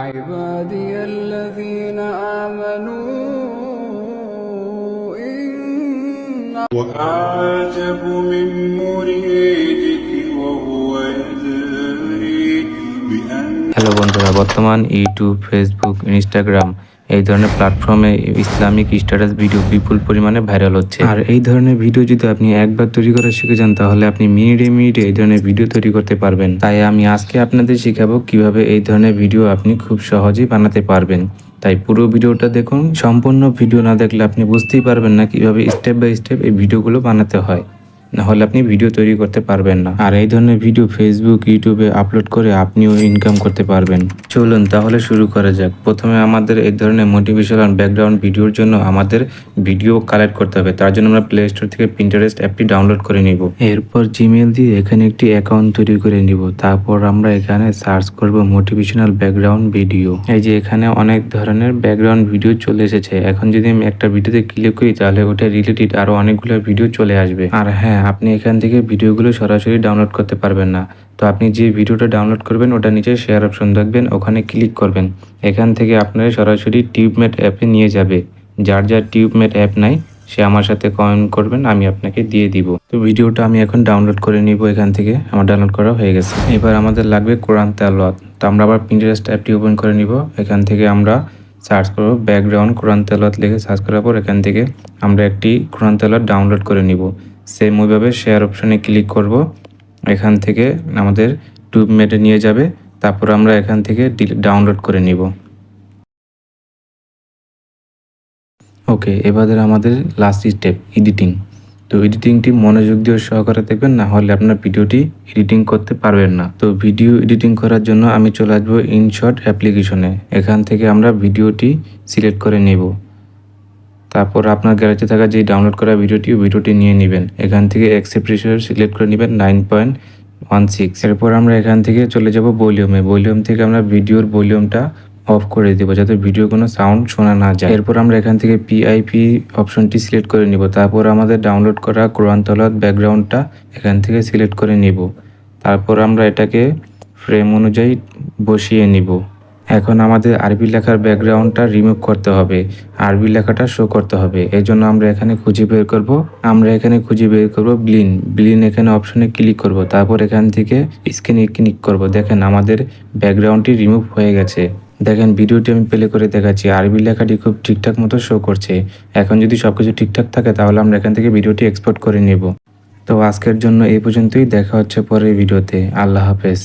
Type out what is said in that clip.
عبادي الذين آمنوا إن وأعجب من مريدك وهو يدري بأن hello বন্ধুরা, বর্তমান YouTube, Facebook, Instagram এই ধরনের প্ল্যাটফর্মে ইসলামিক স্ট্যাটাস ভিডিও বিপুল পরিমাণে ভাইরাল হচ্ছে। আর এই ধরনের ভিডিও যদি আপনি একবার তৈরি করা শিখে যান তাহলে আপনি মিনিটে মিনিটে এই ধরনের ভিডিও তৈরি করতে পারবেন। তাই আমি আজকে আপনাদের শিখাবো কিভাবে এই ধরনের ভিডিও আপনি খুব সহজেই বানাতে পারবেন। তাই পুরো ভিডিওটা দেখুন। সম্পূর্ণ ভিডিও না দেখলে আপনি বুঝতেই পারবেন না কিভাবে স্টেপ বাই স্টেপ এই ভিডিওগুলো বানাতে হয়, না হলে আপনি ভিডিও তৈরি করতে পারবেন না। আর এই ধরনের ভিডিও ফেসবুক, ইউটিউবে আপলোড করে আপনিও ইনকাম করতে পারবেন। চলুন তাহলে শুরু করা যাক। প্রথমে আমাদের এই ধরনের মোটিভেশনাল ব্যাকগ্রাউন্ড ভিডিওর জন্য আমাদের ভিডিও কালেক্ট করতে হবে। তার জন্য আমরা প্লে স্টোর থেকে পিন্টারেস্ট অ্যাপটি ডাউনলোড করে নিব। এরপর জিমেল দিয়ে এখানে একটি অ্যাকাউন্ট তৈরি করে নিব। তারপর আমরা এখানে সার্চ করব মোটিভেশনাল ব্যাকগ্রাউন্ড ভিডিও। এই যে এখানে অনেক ধরনের ব্যাকগ্রাউন্ড ভিডিও চলে এসেছে। এখন যদি আমি একটা ভিডিওতে ক্লিক করি তাহলে ওটা রিলেটেড আরো অনেকগুলো ভিডিও চলে আসবে। আর হ্যাঁ, আপনি এখান থেকে ভিডিওগুলো সরাসরি ডাউনলোড করতে পারবেন না। তো আপনি যে ভিডিওটা ডাউনলোড করবেন ওটা নিচে শেয়ার অপশন দেখবেন, ওখানে ক্লিক করবেন। এখান থেকে আপনারা সরাসরি টিউবমেট অ্যাপে নিয়ে যাবে। যার যার টিউবমেট অ্যাপ নাই সে আমার সাথে কমেন্ট করবেন, আমি আপনাকে দিয়ে দিব। তো ভিডিওটা আমি এখন ডাউনলোড করে নিব। এখান থেকে আমার ডাউনলোড করা হয়ে গেছে। এবার আমাদের লাগবে কোরআন তেলাওয়াত। তো আমরা আবার পিন্টারেস্ট অ্যাপটি ওপেন করে নিব। এখান থেকে আমরা সার্চ করব ব্যাকগ্রাউন্ড কোরআন তেলাওয়াত লিখে সার্চ করার পর এখান থেকে আমরা একটি কোরআন তেলাওয়াত ডাউনলোড করে নিব। সেম ওইভাবে শেয়ার অপশনে ক্লিক করব। এখান থেকে আমাদের টিউবমেটে নিয়ে যাবে। তারপর আমরা এখান থেকে ডাউনলোড করে নিব। ওকে, এবারে আমাদের লাস্ট স্টেপ এডিটিং। তো এডিটিংটি মনোযোগ দিয়ে সহকারে দেখবেন, না হলে আপনার ভিডিওটি এডিটিং করতে পারবেন না। তো ভিডিও এডিটিং করার জন্য আমি চলে আসবো ইনশট অ্যাপ্লিকেশনে। এখান থেকে আমরা ভিডিওটি সিলেক্ট করে নেব। তারপর আপনার গ্যালারিতে থাকা যে ডাউনলোড করা ভিডিওটি নিয়ে নেবেন। এখান থেকে অ্যাকসেপ্ট রেশিও সিলেক্ট করে নেবেন 9.16। এরপর আমরা এখান থেকে চলে যাব ভলিউমে। ভলিউম থেকে আমরা ভিডিওর ভলিউমটা অফ করে দেবো যাতে ভিডিও কোনো সাউন্ড শোনা না যায়। এরপর আমরা এখান থেকে পিআইপি অপশনটি সিলেক্ট করে নিব। তারপর আমাদের ডাউনলোড করা কোরআন তেলাওয়াত ব্যাকগ্রাউন্ডটা এখান থেকে সিলেক্ট করে নিব। তারপর আমরা এটাকে ফ্রেম অনুযায়ী বসিয়ে নিব। এখন আমাদের আরবি লেখার ব্যাকগ্রাউন্ডটা রিমুভ করতে হবে, আরবি লেখাটা শো করতে হবে। এই জন্য আমরা এখানে খুঁজে বের করব ব্লিন এখানে অপশনে ক্লিক করব। তারপর এখান থেকে স্ক্রিনে ক্লিক করব। দেখেন আমাদের ব্যাকগ্রাউন্ডটি রিমুভ হয়ে গেছে। দেখেন ভিডিওটি আমি প্লে করে দেখাচ্ছি, আরবি লেখাটি খুব ঠিকঠাক মতো শো করছে। এখন যদি সবকিছু ঠিকঠাক থাকে তাহলে আমরা এখান থেকে ভিডিওটি এক্সপোর্ট করে নেব। তো আজকের জন্য এই পর্যন্তই। দেখা হচ্ছে পরের ভিডিওতে। আল্লাহ হাফেজ।